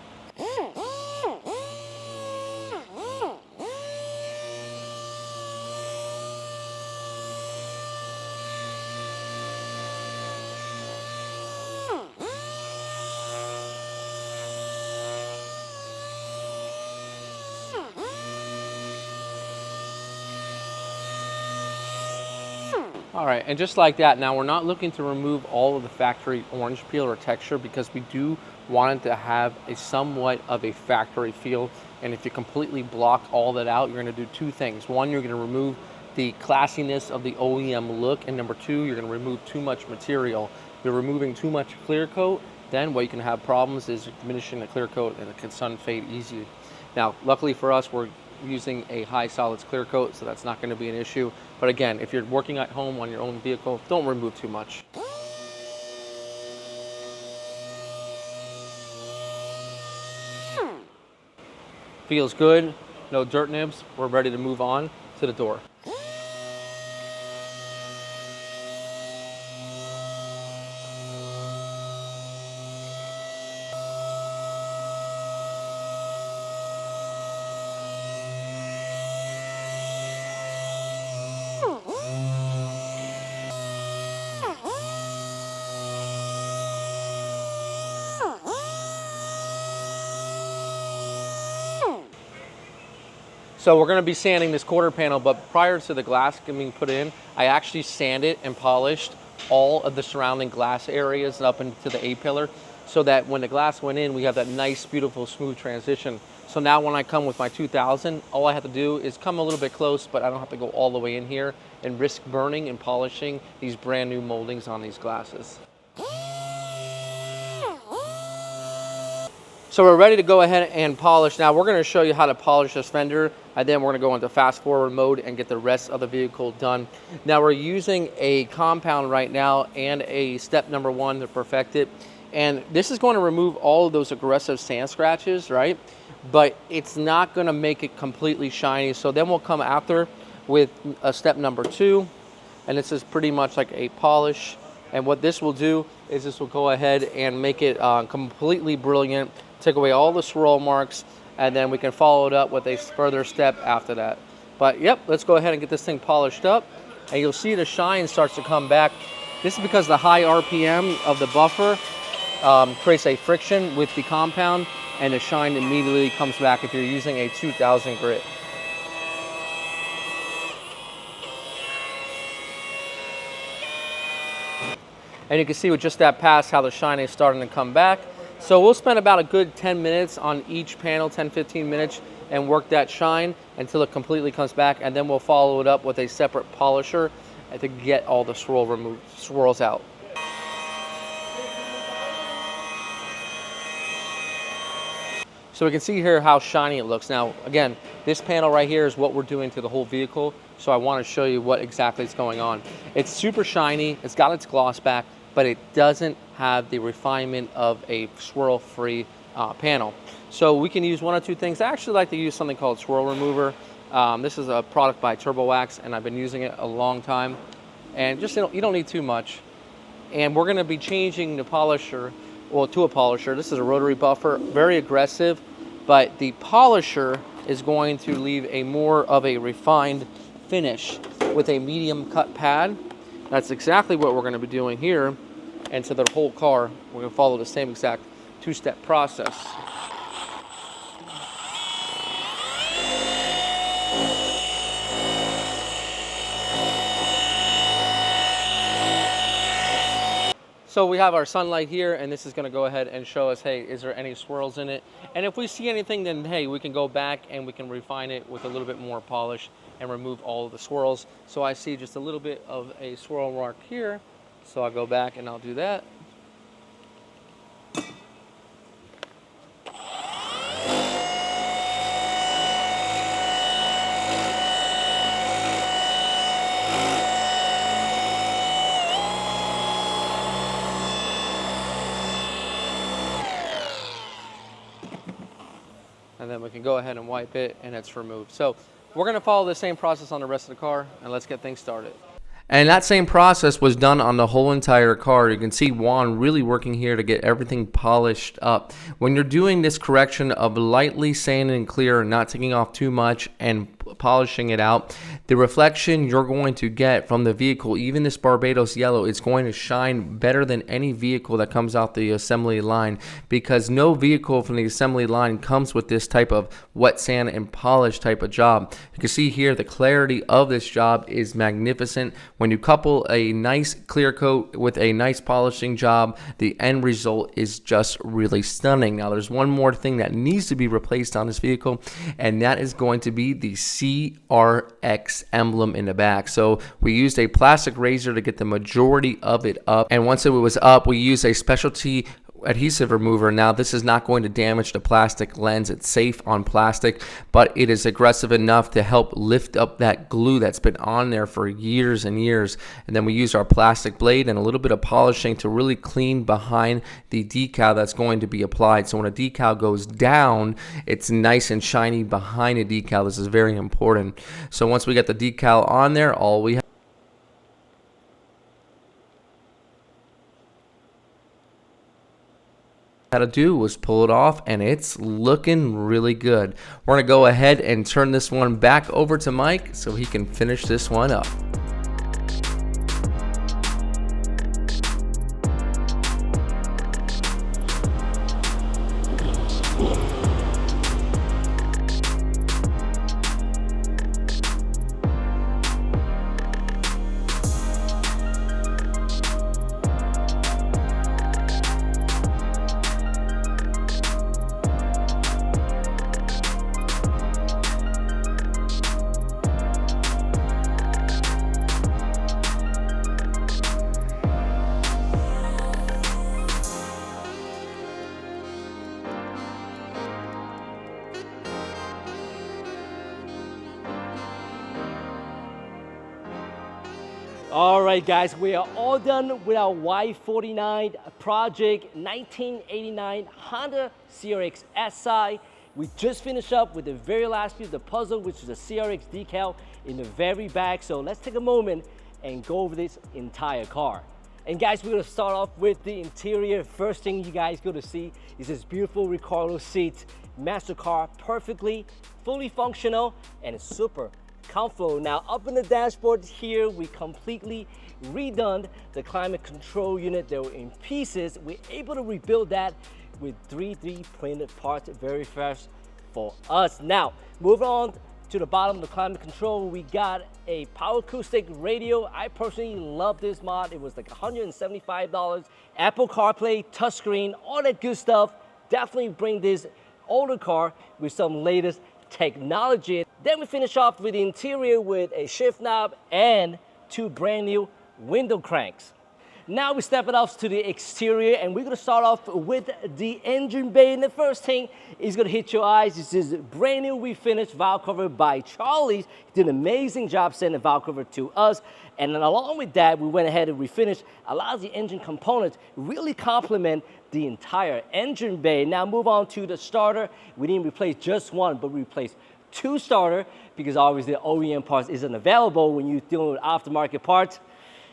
All right, and just like that, now we're not looking to remove all of the factory orange peel or texture because we do want it to have a somewhat of a factory feel. And if you completely block all that out, you're gonna do two things. One, you're gonna remove the classiness of the OEM look, and number two, you're gonna remove too much material. If you're removing too much clear coat, then what you can have problems is diminishing the clear coat and it can sun fade easily. Now, luckily for us, we're using a high solids clear coat, so that's not going to be an issue. But again, if you're working at home on your own vehicle, don't remove too much. Feels good, no dirt nibs. We're ready to move on to the door. So we're going to be sanding this quarter panel, but prior to the glass being put in, I actually sanded and polished all of the surrounding glass areas up into the A-pillar, so that when the glass went in, we have that nice, beautiful, smooth transition. So now when I come with my 2000, all I have to do is come a little bit close, but I don't have to go all the way in here and risk burning and polishing these brand new moldings on these glasses. So we're ready to go ahead and polish. Now we're going to show you how to polish this fender, and then we're going to go into fast forward mode and get the rest of the vehicle done. Now we're using a compound right now and a step number 1 to perfect it. And this is going to remove all of those aggressive sand scratches, right? But it's not going to make it completely shiny. So then we'll come after with a step number 2. And this is pretty much like a polish. And what this will do is this will go ahead and make it completely brilliant, take away all the swirl marks, and then we can follow it up with a further step after that. But yep, let's go ahead and get this thing polished up, and you'll see the shine starts to come back. This is because the high RPM of the buffer creates a friction with the compound, and the shine immediately comes back if you're using a 2000 grit. And you can see with just that pass how the shine is starting to come back. So we'll spend about a good 10 minutes on each panel, 10-15 minutes, and work that shine until it completely comes back, and then we'll follow it up with a separate polisher to get all the swirls out. So we can see here how shiny it looks. Now, again, this panel right here is what we're doing to the whole vehicle, so I want to show you what exactly is going on. It's super shiny, it's got its gloss back, but it doesn't have the refinement of a swirl-free panel. So we can use one or two things. I actually like to use something called swirl remover. This is a product by Turbo Wax, and I've been using it a long time. And just you don't need too much. And we're going to be changing the polisher, well, to a polisher. This is a rotary buffer, very aggressive, but the polisher is going to leave a more of a refined finish with a medium cut pad. That's exactly what we're going to be doing here. And to the whole car, we're going to follow the same exact two-step process. So we have our sunlight here, and this is going to go ahead and show us, hey, is there any swirls in it? And if we see anything, then hey, we can go back and we can refine it with a little bit more polish and remove all of the swirls. So I see just a little bit of a swirl mark here. So I'll go back and I'll do that. And then we can go ahead and wipe it, and it's removed. So we're going to follow the same process on the rest of the car, and let's get things started. And that same process was done on the whole entire car. You can see Juan really working here to get everything polished up. When you're doing this correction of lightly sanding and clear, not taking off too much and polishing it out, the reflection you're going to get from the vehicle, even this Barbados Yellow, it's going to shine better than any vehicle that comes out the assembly line, because no vehicle from the assembly line comes with this type of wet sand and polish type of job. You can see here the clarity of this job is magnificent. When you couple a nice clear coat with a nice polishing job, the end result is just really stunning. Now there's one more thing that needs to be replaced on this vehicle, and that is going to be the CRX emblem in the back. So we used a plastic razor to get the majority of it up, and once it was up, we used a specialty adhesive remover. Now this is not going to damage the plastic lens. It's safe on plastic, but it is aggressive enough to help lift up that glue that's been on there for years and years. And then we use our plastic blade and a little bit of polishing to really clean behind the decal that's going to be applied. So when a decal goes down, it's nice and shiny behind the decal. This is very important. So once we get the decal on there, all we had to do was pull it off, and it's looking really good. We're going to go ahead and turn this one back over to Mike so he can finish this one up. right, guys, we are all done with our Y-49 project, 1989 Honda CRX Si. We just finished up with the very last piece of the puzzle, which is the CRX decal in the very back. So let's take a moment and go over this entire car. And guys, we're gonna start off with the interior. First thing you guys gonna see is this beautiful Ricardo seat. Match the car perfectly, fully functional, and it's super comfortable. Now, up in the dashboard here, we completely redone the climate control unit. They were in pieces. We're able to rebuild that with 3D printed parts, very fresh for us. Now, moving on to the bottom of the climate control, we got a power acoustic radio. I personally love this mod. It was like $175. Apple CarPlay, touchscreen, all that good stuff. Definitely bring this older car with some latest technology. Then we finish off with the interior with a shift knob and 2 brand new window cranks. Now we step it off to the exterior, and we're gonna start off with the engine bay. And the first thing is gonna hit your eyes. This is brand new refinished valve cover by Charlie's. He did an amazing job sending the valve cover to us. And then along with that, we went ahead and refinished a lot of the engine components, really complement the entire engine bay. Now move on to the starter. We didn't replace just one, but we replaced 2 starter because obviously the OEM parts isn't available when you're dealing with aftermarket parts.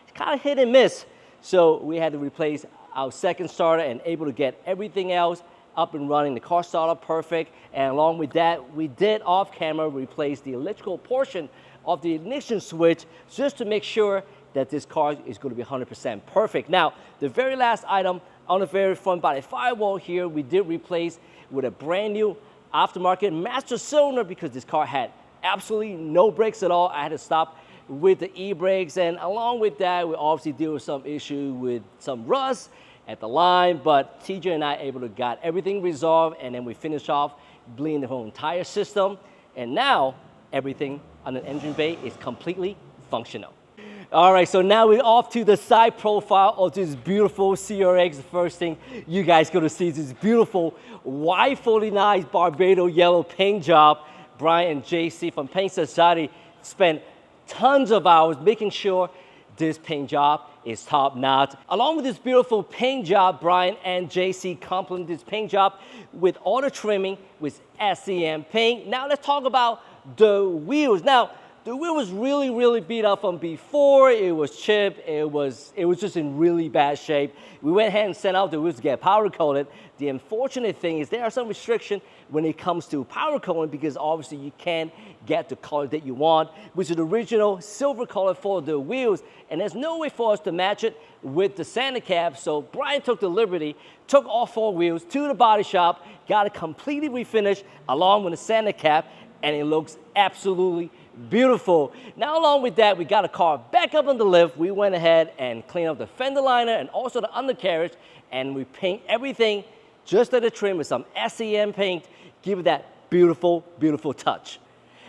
It's kind of hit and miss. So we had to replace our second starter and able to get everything else up and running. The car started perfect. And along with that, we did off camera replace the electrical portion of the ignition switch just to make sure that this car is going to be 100% perfect. Now, the very last item on the very front body firewall here, we did replace with a brand new aftermarket master cylinder because this car had absolutely no brakes at all. I had to stop with the e-brakes, and along with that, we obviously deal with some issue with some rust at the line, but TJ and I able to got everything resolved, and then we finished off bleeding the whole entire system, and now everything on the engine bay is completely functional. All right, so now we're off to the side profile of this beautiful CRX. The first thing you guys gonna see is this beautiful Y-49 Barbados Yellow paint job. Brian and JC from Paint Society spent tons of hours making sure this paint job is top notch. Along with this beautiful paint job, Brian and JC complement this paint job with auto trimming with SEM Paint. Now let's talk about the wheels. Now, the wheel was really beat up from before. It was chipped. It was just in really bad shape. We went ahead and sent out the wheels to get powder coated. The unfortunate thing is there are some restrictions when it comes to powder coating because obviously you can't get the color that you want, which is the original silver color for the wheels. And there's no way for us to match it with the Santa cab. So Brian took the liberty, took all 4 wheels to the body shop, got it completely refinished along with the Santa cab, and it looks absolutely beautiful. Now, along with that, we got a car back up on the lift. We went ahead and cleaned up the fender liner and also the undercarriage, and we paint everything just like the trim with some SEM paint, give it that beautiful touch.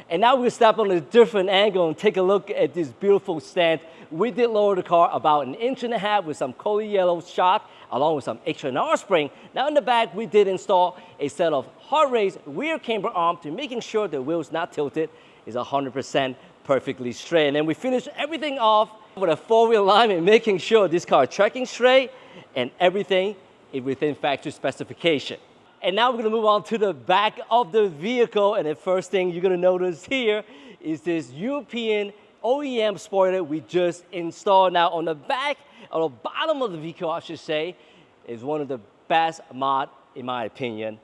And now we'll step on a different angle and take a look at this beautiful stand. We did lower the car about 1.5 inches with some Koni yellow shock along with some H&R spring. Now in the back, we did install a set of Hardrace rear camber arm to making sure the wheel's not tilted, is 100% perfectly straight. And then we finished everything off with a 4-wheel alignment, making sure this car is tracking straight and everything is within factory specification. And now we're gonna move on to the back of the vehicle, and the first thing you're gonna notice here is this European OEM spoiler we just installed. Now on the back, on the bottom of the vehicle, I should say, is one of the best mod, in my opinion.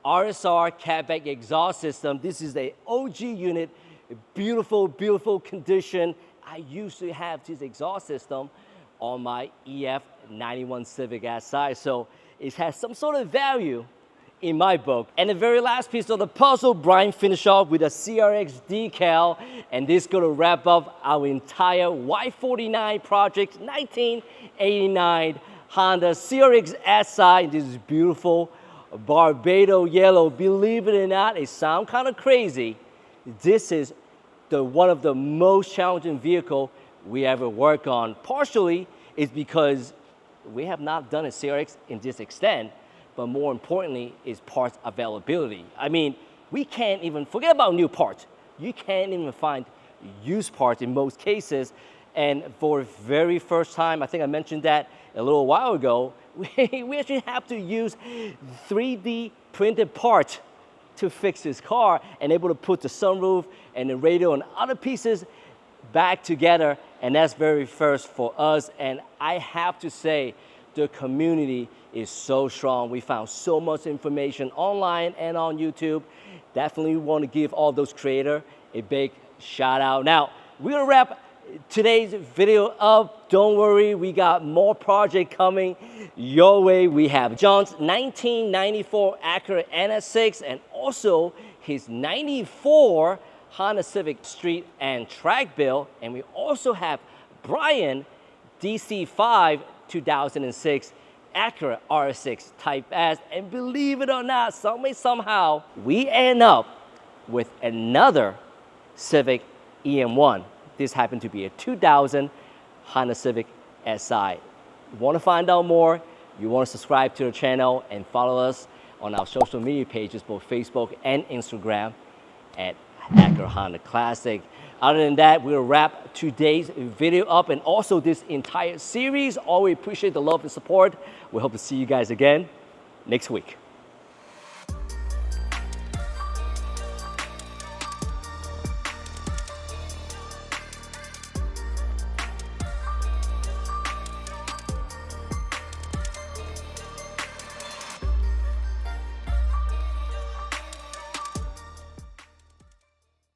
RSR catback exhaust system. This is a OG unit, beautiful condition. I used to have this exhaust system on my EF91 Civic Si, so it has some sort of value in my book. And the very last piece of the puzzle, Brian finished off with a CRX decal, and this is gonna wrap up our entire Y-49 project, 1989 Honda CRX Si. This is beautiful Barbados Yellow. Believe it or not, it sounds kind of crazy. This is one of the most challenging vehicle we ever work on. Partially is because we have not done a CRX in this extent, but more importantly is parts availability. I mean, we can't even, forget about new parts. You can't even find used parts in most cases. And for the very first time, I think I mentioned that a little while ago, we actually have to use 3D printed parts to fix this car and able to put the sunroof and the radio and other pieces back together. And that's very first for us. And I have to say, the community is so strong. We found so much information online and on YouTube. Definitely want to give all those creators a big shout out. Now, we're gonna wrap today's video up. Don't worry, we got more project coming your way. We have John's 1994 Acura NS6 and also his 94 Honda Civic Street and Track build. And we also have Brian DC5 2006 Acura R6 Type S. And believe it or not, somehow, we end up with another Civic EM1. This happened to be a 2000 Honda Civic Si. You want to find out more, you want to subscribe to the channel and follow us on our social media pages, both Facebook and Instagram at Acura Honda Classic. Other than that, we'll wrap today's video up and also this entire series. Always appreciate the love and support. We hope to see you guys again next week.